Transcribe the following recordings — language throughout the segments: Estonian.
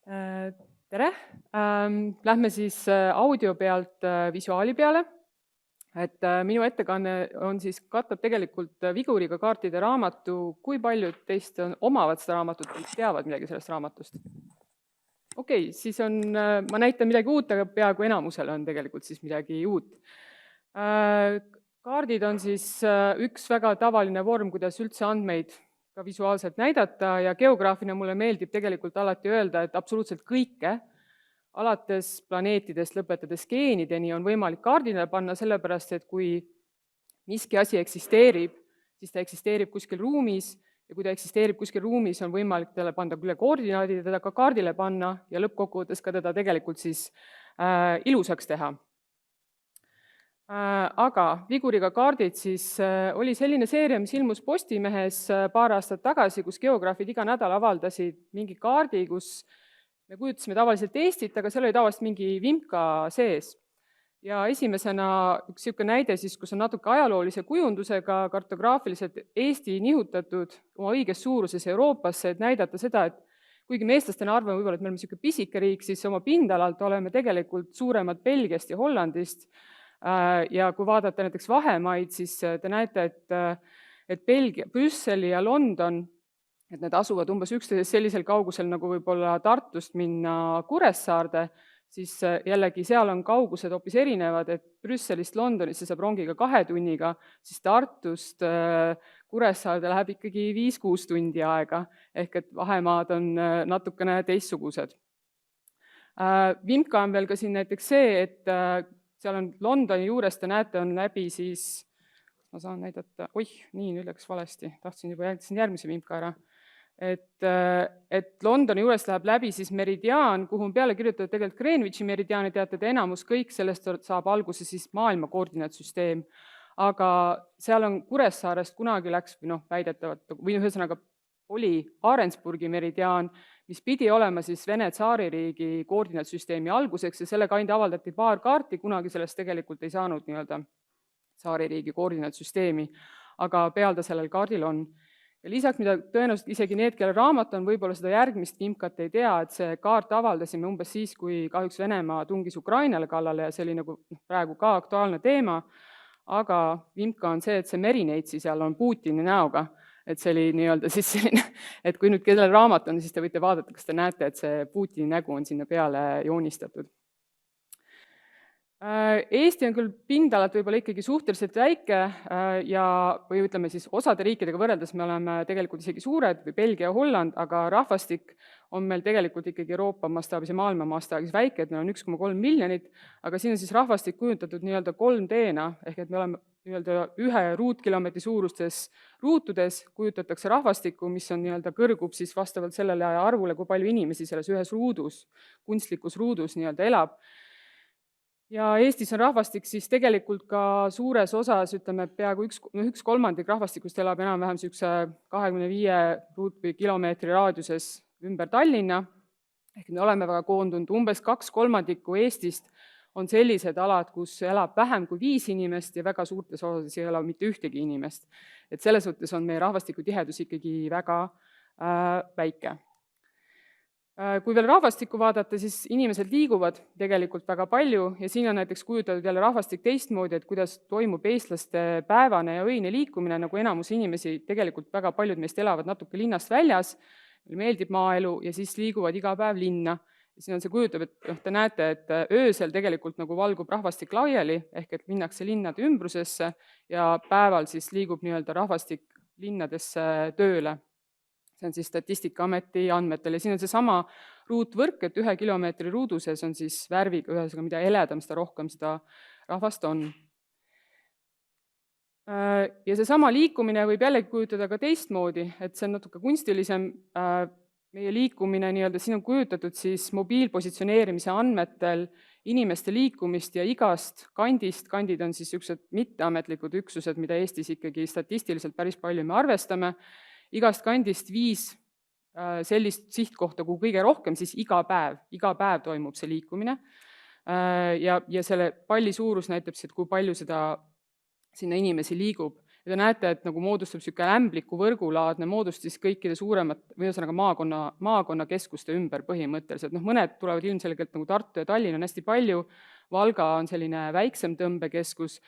Tere! Lähme siis audio pealt visuaali peale. Minu ettekanne katab tegelikult Viguriga kaartide raamatu. Kui paljud teist omavad seda raamatut või teavad midagi sellest raamatust? Okei, siis ma näitan midagi uut, aga peaaegu enamusel on tegelikult siis midagi uut. Kaardid on siis üks väga tavaline vorm, kuidas üldse andmeid ka visuaalselt näidata ja geograafina mulle meeldib tegelikult alati öelda, et absoluutselt kõike, alates planeetidest lõpetades geenideni on võimalik kaardile panna, sellepärast et kui miski asi eksisteerib, siis ta eksisteerib kuskil ruumis ja kui ta eksisteerib kuskil ruumis, on võimalik talle panna küll koordinaadid ja teda ka kaardile panna ja lõppkokkuvõttes ka teda tegelikult siis ilusaks teha. Aga Viguriga kaardid siis oli selline seeria, mis ilmus Postimehes paar aastat tagasi, kus geograafid iga nädal avaldasid mingi kaardi, kus me kujutasime tavaliselt Eestit, aga seal oli tavaliselt mingi vimka sees. Ja esimesena üks niisugune näide, kus on natuke ajaloolise kujundusega kartograafiliselt Eesti nihutatud oma õiges suuruses Euroopasse, et näidata seda, et kuigi me eestlastena arvame võib-olla, et me oleme niisugune pisike riik, siis oma pindalalt oleme tegelikult suuremad Belgiast ja Hollandist. Ja kui vaadata näiteks vahemaid, siis te näete, et Belgia, Brüsseli ja London, et need asuvad umbes üksteisest sellisel kaugusel, nagu võib-olla Tartust minna Kuressaarde, siis jällegi seal on kaugused hoopis erinevad, et Brüsselist Londonisse saab rongiga 2 tunniga, siis Tartust Kuressaarde läheb ikkagi 5-6 tundi aega, ehk et vahemaad on natukene teistsugused. Vimka on veel ka siin näiteks see, et seal on Londoni juures, te näete, on läbi siis, ma saan näidata, nii, nüüd läks valesti, tahtsin juba järgmise vimka ära. Et Londoni juures läheb läbi siis meridiaan, kuhu on peale kirjutatud tegelikult Greenwichi meridiaani, teate, enamus kõik sellest saab alguse siis maailma koordinaatsüsteem. Aga seal on Kuressaarest kunagi läks, väidetavalt, või ühesõnaga oli Arendsburgi meridiaan, mis pidi olema siis Vene tsaaririigi koordinaatsüsteemi alguseks ja selle kandi avaldati paar kaarti, kunagi sellest tegelikult ei saanud nii-öelda tsaaririigi koordinaatsüsteemi, aga peal ta sellel kaardil on. Ja lisaks, mida tõenäoliselt isegi need, kelle raamat on, võib-olla seda järgmist vimkat ei tea, et see kaart avaldasime umbes siis, kui kahjuks Venemaa tungis Ukrainale kallale ja see oli nagu praegu ka aktuaalne teema, aga vimka on see, et see Merineitsi seal on Putini näoga, et see oli nii-öelda siis selline, et kui nüüd kellel raamat on, siis te võite vaadata, kas te näete, et see Putini nägu on sinna peale joonistatud. Eesti on küll pindalalt võib-olla ikkagi suhteliselt väike või ütleme siis osade riikidega võrreldes me oleme tegelikult isegi suured või Belgia ja Holland, aga rahvastik on meil tegelikult ikkagi Euroopa mastaabis ja maailma mastaabis väike, et meil on 1,3 miljonit, aga siin on siis rahvastik kujutatud nii-öelda 3D-na, ehk et me oleme nii-öelda 1 ruutkilomeetri suurustes ruutudes kujutatakse rahvastikku, mis on nii-öelda kõrgub siis vastavalt sellele arvule, kui palju inimesi selles ühes ruudus, kunstlikus ruudus nii-öelda elab. Ja Eestis on rahvastik siis tegelikult ka suures osas, ütleme, peaaegu 1/3 rahvastikust elab enam-vähem 25 kilomeetri raadiuses ümber Tallinna, ehk me oleme väga koondunud, umbes 2/3 Eestist on sellised alad, kus elab vähem kui 5 inimest ja väga suurtes osades ei elab mitte ühtegi inimest. Et selles suhtes on meie rahvastikutihedus ikkagi väga väike. Kui veel rahvastikku vaadata, siis inimesed liiguvad tegelikult väga palju ja siin on näiteks kujutatud jälle rahvastik teistmoodi, et kuidas toimub eestlaste päevane ja öine liikumine, nagu enamus inimesi, tegelikult väga paljud meist elavad natuke linnast väljas, meeldib maaelu ja siis liiguvad iga päev linna. Ja siin on see kujutab, et te näete, et öösel tegelikult nagu valgub rahvastik laiali, ehk et minnakse linnade ümbrusesse ja päeval siis liigub nii-öelda rahvastik linnadesse tööle. See on siis Statistikaameti andmetel ja siin on seesama ruutvõrk, et 1 kilomeetri ruudu sees on siis värviga, ühesõnaga mida heledam, seda rohkem seda rahvast on. Ja seesama liikumine võib jällegi kujutada ka teistmoodi, et see on natuke kunstilisem. Meie liikumine, nii-öelda siin on kujutatud siis mobiilpositsioneerimise andmetel inimeste liikumist ja igast kandist, kandid on siis niisugused mitteametlikud üksused, mida Eestis ikkagi statistiliselt päris palju me arvestame, igast kandist 5 sellist sihtkohta, kuhu kõige rohkem, siis iga päev toimub see liikumine. Ja selle palli suurus näitab, et kui palju seda sinna inimesi liigub. ja te näete, et nagu moodustub niisugune ämbliku võrgulaadne moodustis kõikide suuremat, või ühesõnaga maakonnakeskuste ümber põhimõtteliselt. Mõned tulevad ilmselgelt nagu Tartu ja Tallinn on hästi palju, Valga on selline väiksem tõmbekeskus,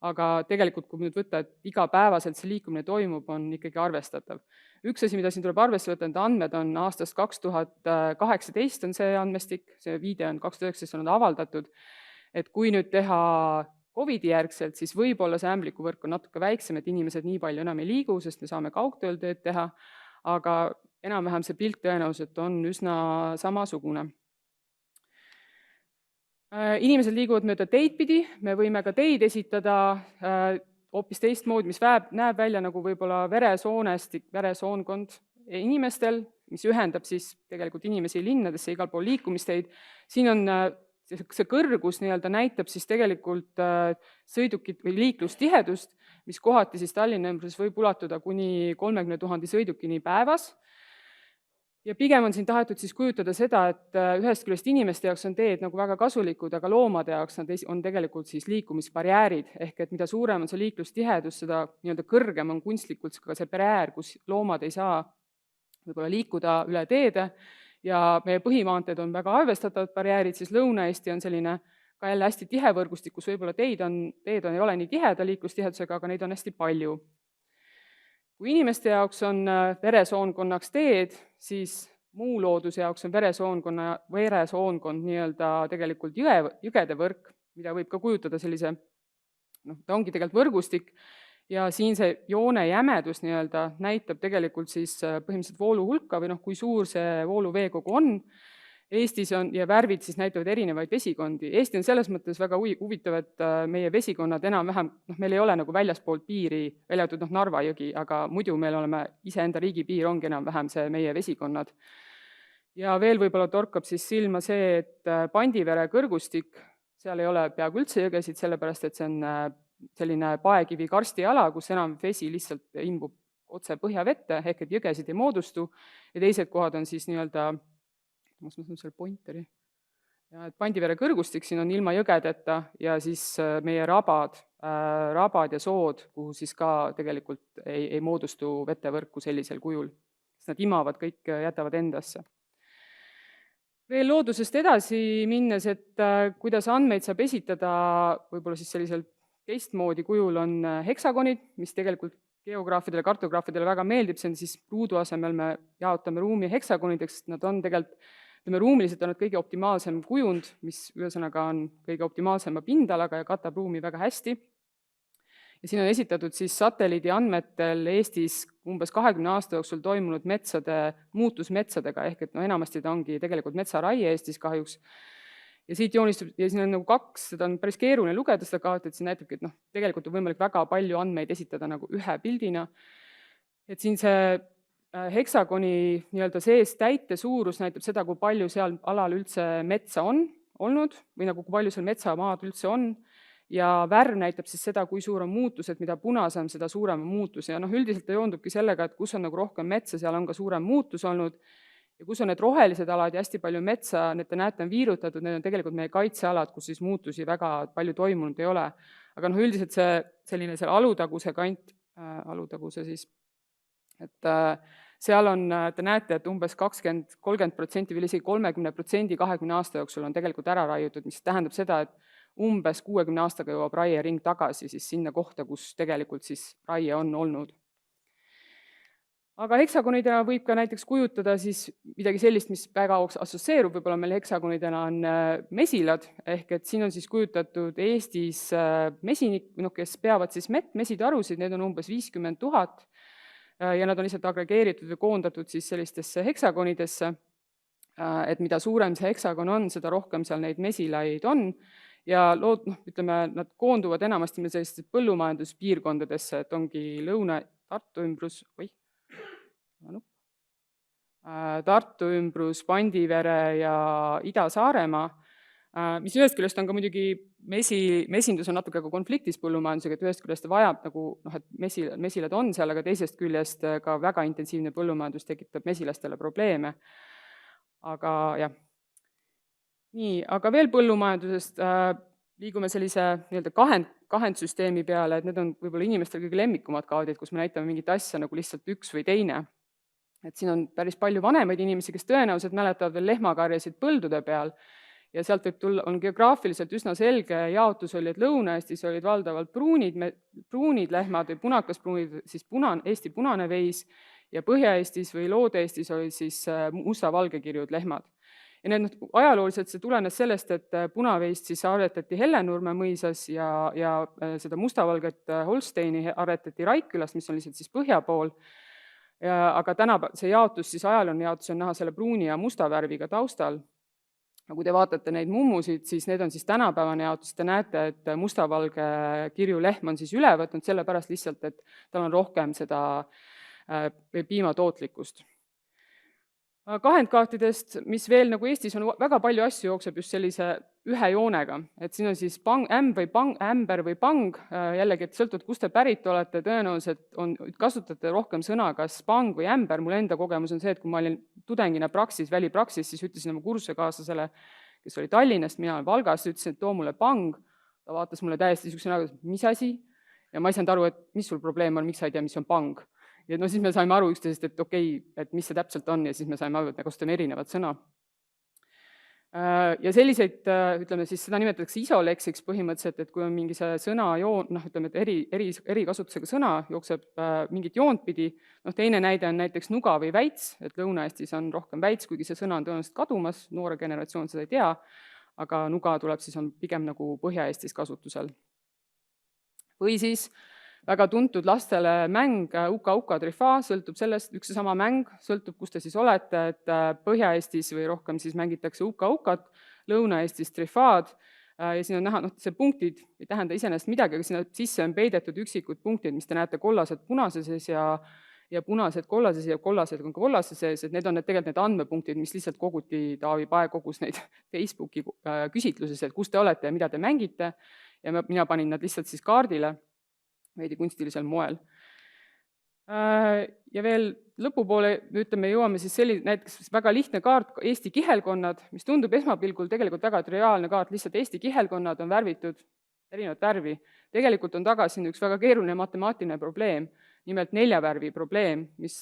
aga tegelikult, kui nüüd võtta, et igapäevaselt see liikumine toimub, on ikkagi arvestatav. Üks asi, mida siin tuleb arvesse võtta, need andmed on aastast 2018 on see andmestik, see viide on 2019 on avaldatud, et kui nüüd teha COVID-i järgselt, siis võib-olla see ämblikuvõrk on natuke väiksem, et inimesed nii palju enam ei liigu, sest me saame kaugtööl tööd teha, aga enam-vähem see pilt tõenäoliselt on üsna samasugune. Inimesed liiguvad mööda teid pidi, me võime ka teid esitada hoopis teistmoodi, mis näeb välja nagu võib-olla veresoonkond inimestel, mis ühendab siis tegelikult inimesi linnadesse, igal pool liikumisteid. Siin on see kõrgus näitab siis tegelikult sõidukit või liiklustihedust, mis kohati siis Tallinna ümbruses võib ulatuda kuni 30 000 sõidukini päevas. Ja pigem on siin tahetud siis kujutada seda, et ühest küljest inimeste jaoks on teed nagu väga kasulikud, aga loomade jaoks nad on tegelikult siis liikumisbarjäärid, ehk et mida suurem on see liiklustihedus, seda nii-öelda kõrgem on kunstlikult ka see barjäär, kus loomad ei saa võib-olla liikuda üle teede ja meie põhimaanteed on väga arvestatavad barjäärid, siis Lõuna-Eesti on selline ka jälle hästi tihe võrgustik, kus võib-olla teed ei ole nii tiheda liiklustihedusega, aga neid on hästi palju. Kui inimeste jaoks on veresoonkonnaks teed, siis muu looduse jaoks on veresoonkond nii-öelda tegelikult jõgede võrk, mida võib ka kujutada sellise, ta ongi tegelikult võrgustik, ja siin see joone jämedus nii-öelda näitab tegelikult siis põhimõtteliselt voolu hulka või kui suur see vooluveekogu on. Eestis on, ja värvid siis näitavad erinevaid vesikondi. Eesti on selles mõttes väga huvitav, et meie vesikonnad enam-vähem, meil ei ole nagu väljaspoolt piiri, välja arvatud Narva jõgi, aga muidu meil oleme iseenda riigi piir ongi enam-vähem see meie vesikonnad. Ja veel võib-olla torkab siis silma see, et Pandivere kõrgustik, seal ei ole peaaegu üldse jõgesid, sellepärast et see on selline paekivi karstiala, kus enam vesi lihtsalt imbub otse põhjavette, ehk et jõgesid ei moodustu, ja teised kohad on siis nii-öelda ma saan selle pointeri. Ja et Pandivere kõrgustik siin on ilma jõgedeta ja siis meie rabad ja sood, kuhu siis ka tegelikult ei moodustu vetevõrku sellisel kujul. Sest nad imavad kõik, jätavad endasse. Veel loodusest edasi minnes, et kuidas andmeid saab esitada võib-olla siis sellisel teistmoodi kujul on heksagonid, mis tegelikult geograafidele, kartograafidele väga meeldib, see on siis ruudu asemel me jaotame ruumi heksagonideks, nad on tegelikult ruumiliselt on nad kõige optimaalsem kujund, mis ühesõnaga on kõige optimaalsema pindalaga ja katab ruumi väga hästi. Ja siin on esitatud siis satelliidi andmetel Eestis umbes 20 aasta jooksul toimunud muutusmetsadega, ehk et enamasti ta ongi tegelikult metsaraie Eestis kahjuks. Ja siit joonistub, ja siin on nagu kaks, seda on päris keeruline lugeda seda kaarti, et siin näitabki, et tegelikult on võimalik väga palju andmeid esitada nagu ühe pildina. Et siin see heksagoni nii-öelda sees täite suurus näitab seda, kui palju seal alal üldse metsa on olnud või nagu kui palju seal metsamaad üldse on ja värv näitab siis seda, kui suur on muutus, et mida punasem, seda suurem on muutus ja üldiselt ta joondubki sellega, et kus on nagu rohkem metsa, seal on ka suurem muutus olnud ja kus on need rohelised alad ja hästi palju metsa, need te näete on viirutatud, need on tegelikult meie kaitsealad, kus siis muutusi väga palju toimunud ei ole. Aga üldiselt see selline seal alutaguse kant, alutaguse siis, et seal on, te näete, et umbes 20-30% või isegi 30% 20 aasta jooksul on tegelikult ära raiutud, mis tähendab seda, et umbes 60 aastaga jõuab raiering tagasi siis sinna kohta, kus tegelikult siis raie on olnud. Aga heksagonidena võib ka näiteks kujutada siis midagi sellist, mis väga assoseerub, võib-olla meil heksagonidena on mesilad, ehk et siin on siis kujutatud Eestis mesinik, kes peavad siis mesitarusid, need on umbes 50 000 ja nad on lihtsalt agregeeritud või koondatud siis sellistesse heksagonidesse, et mida suurem see heksagon on, seda rohkem seal neid mesilaid on ja nad koonduvad enamasti sellistesse põllumajanduspiirkondadesse, et ongi Lõuna-Tartu ümbrus, Tartu ümbrus, Pandivere ja Ida-Saaremaa, mis ühest küljest on ka muidugi mesindus on natuke konfliktis põllumajandusega, et ühest küljest ta vajab nagu, et mesilad on seal, aga teisest küljest ka väga intensiivne põllumajandus tekitab mesilastele probleeme. Aga jah. Nii, aga veel põllumajandusest liigume sellise kahendsüsteemi peale, et need on võib-olla inimestel kõige lemmikumad kaardid, kus me näitame mingit asja nagu lihtsalt üks või teine. Et siin on päris palju vanemaid inimesi, kes tõenäoliselt mäletavad veel lehmakarjasid põldude peal ja sealt võib tulla, on geograafiliselt üsna selge jaotus oli, et Lõuna-Eestis olid valdavalt pruunid lehmad või punakaspruunid, siis Eesti punane veis ja Põhja-Eestis või Loode-Eestis olid siis musta-valgekirjud lehmad. Ja need ajalooliselt see tulenes sellest, et punaveist siis aretati Hellenurme mõisas ja seda mustavalget Holsteini aretati Raikkülast, mis on lihtsalt siis põhja pool. Aga see jaotus, siis ajalooline jaotus on näha selle pruuni ja musta värviga taustal. Kui te vaatate neid mummusid, siis need on siis tänapäevane jaotus, te näete, et mustavalge kirju lehm on siis üle võtnud sellepärast lihtsalt, et tal on rohkem seda piimatootlikkust. Kahendkaartidest, mis veel nagu Eestis on väga palju asju jookseb just sellise ühe joonega, et siin on siis ämber või pang, jällegi, et sõltub, kust te pärit olete, tõenäoliselt kasutate rohkem sõna kas pang või ämber, mul enda kogemus on see, et kui ma olin tudengina välipraksis, siis ütlesin oma kursusekaaslasele, kes oli Tallinnast, mina olen Valgas, ütlesin, et too mulle pang, ta vaatas mulle täiesti niisuguse näoga, mis asi, ja ma ei saanud aru, et mis sul probleem on, miks sa ei tea, mis on pang. Ja no siis me saime aru üksteisest, et okei, et mis see täpselt on ja siis me saime aru, et me kasutame erinevat sõna. Ja selliseid, ütleme siis, seda nimetatakse isoleksiks põhimõtteliselt, et kui on mingi see sõna joon, ütleme, et erikasutusega sõna jookseb mingit joont pidi, teine näide on näiteks nuga või väits, et Lõuna-Eestis on rohkem väits, kuigi see sõna on tõenäoliselt kadumas, noore generatsioon seda ei tea, aga nuga tuleb siis on pigem nagu Põhja-Eestis kasutusel. Või siis väga tuntud lastele mäng uka-uka trifaa, sõltub sellest, üks sama mäng, sõltub, kus te siis olete, et Põhja-Eestis või rohkem siis mängitakse uka-ukat, Lõuna-Eestis trifaad ja siin on näha, see punktid ei tähenda iseenesest midagi, aga sinna sisse on peidetud üksikud punktid, mis te näete kollased punase sees ja punased kollase sees ja kollased on ka kollase sees, et need on tegelikult need andmepunktid, mis lihtsalt koguti, Taavi Pae kogus neid Facebooki küsitluses, et kus te olete ja mida te mängite ja mina panin nad lihtsalt siis kaardile veidi kunstilisel moel. Ja veel lõpupoole, ütleme, jõuame siis näiteks väga lihtne kaart, Eesti kihelkonnad, mis tundub esmapilgul tegelikult väga triviaalne kaart, lihtsalt Eesti kihelkonnad on värvitud erinevat värvi. Tegelikult on taga siin üks väga keeruline matemaatiline probleem, nimelt 4 värvi probleem, mis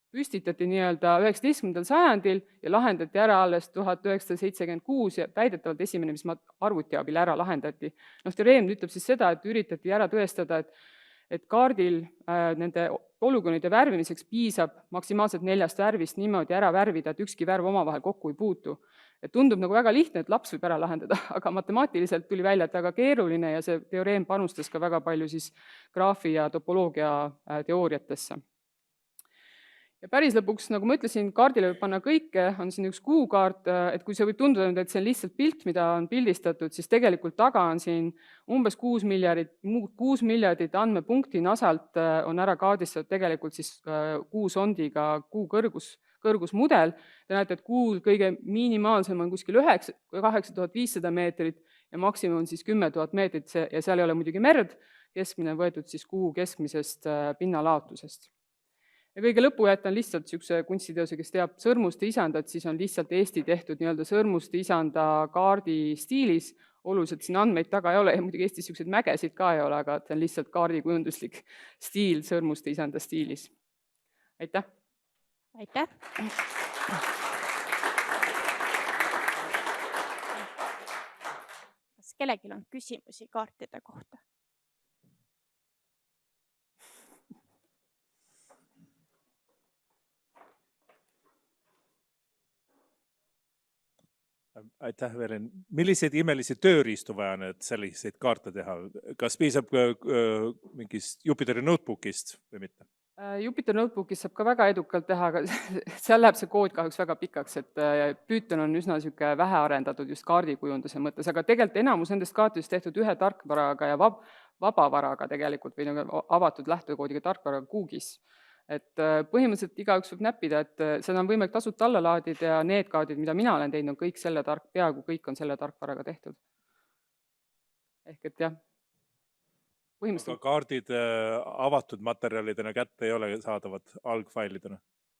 püstitati nii-öelda 19. sajandil ja lahendati ära alles 1976 ja väidetavalt esimene, mis arvuti abil ära lahendati. Teoreem ütleb siis seda, et üritati ära tõestada, et kaardil nende polügoonide värvimiseks piisab maksimaalselt 4 värvist niimoodi ära värvida, et ükski värv omavahel kokku ei puutu. Et tundub nagu väga lihtne, et laps võib ära lahendada, aga matemaatiliselt tuli välja, et väga keeruline ja see teoreem panustas ka väga palju siis graafi ja topoloogia teooriatesse. Ja päris lõpuks, nagu ma ütlesin, kaardile võib panna kõike, on siin üks kuukaart, et kui see võib tunduda, et see on lihtsalt pilt, mida on pildistatud, siis tegelikult taga on siin umbes 6 miljardit andmepunkti NASAlt on ära kaardistatud tegelikult siis kuusondiga kuu kõrgusmudel. Te näete, et kuul kõige minimaalsem on kuskil 8500 meetrit ja maksimum on siis 10 000 meetrit ja seal ei ole muidugi merd, keskmine on võetud siis kuu keskmisest pinnalaotusest. Ja kõige lõpu jätan lihtsalt niisuguse kunstiteose, kes teab sõrmuste isandat, siis on lihtsalt Eesti tehtud nii-öelda sõrmuste isanda kaardi stiilis, oluliselt siin andmeid taga ei ole ja muidugi Eestis niisuguseid mägesid ka ei ole, aga see on lihtsalt kaardikujunduslik stiil sõrmuste isanda stiilis. Aitäh! Aitäh! Kas kellelgi on küsimusi kaartide kohta? Aitäh, Velen. Milliseid imelisi tööriistu vaja nüüd selliseid kaarte teha? Kas piisab mingist Jupiteri notebookist või mitte? Jupyter Notebookis saab ka väga edukalt teha, aga seal läheb see kood kahjuks väga pikaks, et Python on üsna vähe arendatud just kaardikujunduse mõttes, aga tegelikult enamus nendest kaartidest tehtud ühe tarkvaraga ja vabavaraga tegelikult või avatud lähtekoodiga tarkvaraga Google'is. Et põhimõtteliselt igaüks võib näppida, et seda on võimalik tasuta alla laadida ja need kaardid, mida mina olen teinud, on kõik peaaegu kõik on selle tarkvaraga tehtud. Ehk et jah. Aga kaardid avatud materjalidena kätte ei ole saadavad algfailidena?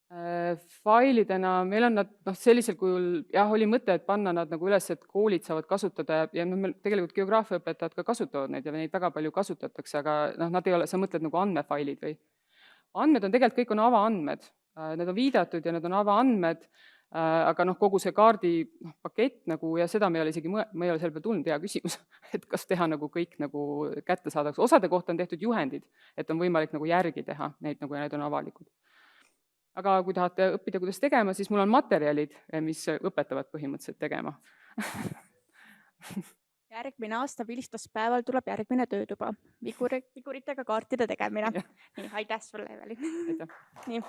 Failidena meil on nad sellisel kujul, jah, oli mõte, et panna nad nagu üles, et koolid saavad kasutada ja meil tegelikult geograafiaõpetajad ka kasutavad neid ja neid väga palju kasutatakse, aga nad ei ole, sa mõtled nagu andmefailid või? Andmed on tegelikult, kõik on avaandmed, need on viidatud ja need on avaandmed, aga kogu see kaardi pakett nagu ja seda me ei ole isegi, me ei ole selle peale tulnud, hea küsimus, et kas teha nagu kõik nagu kättesaadavaks. Osade kohta on tehtud juhendid, et on võimalik nagu järgi teha neid nagu ja need on avalikud. Aga kui tahate õppida, kuidas tegema, siis mul on materjalid, mis õpetavad põhimõtteliselt tegema. Järgmine aasta vilistuspäeval tuleb järgmine töötuba. Viguritega kaartide tegemine. Nii, aitäh sulle, Evelin. Aitäh. Nii.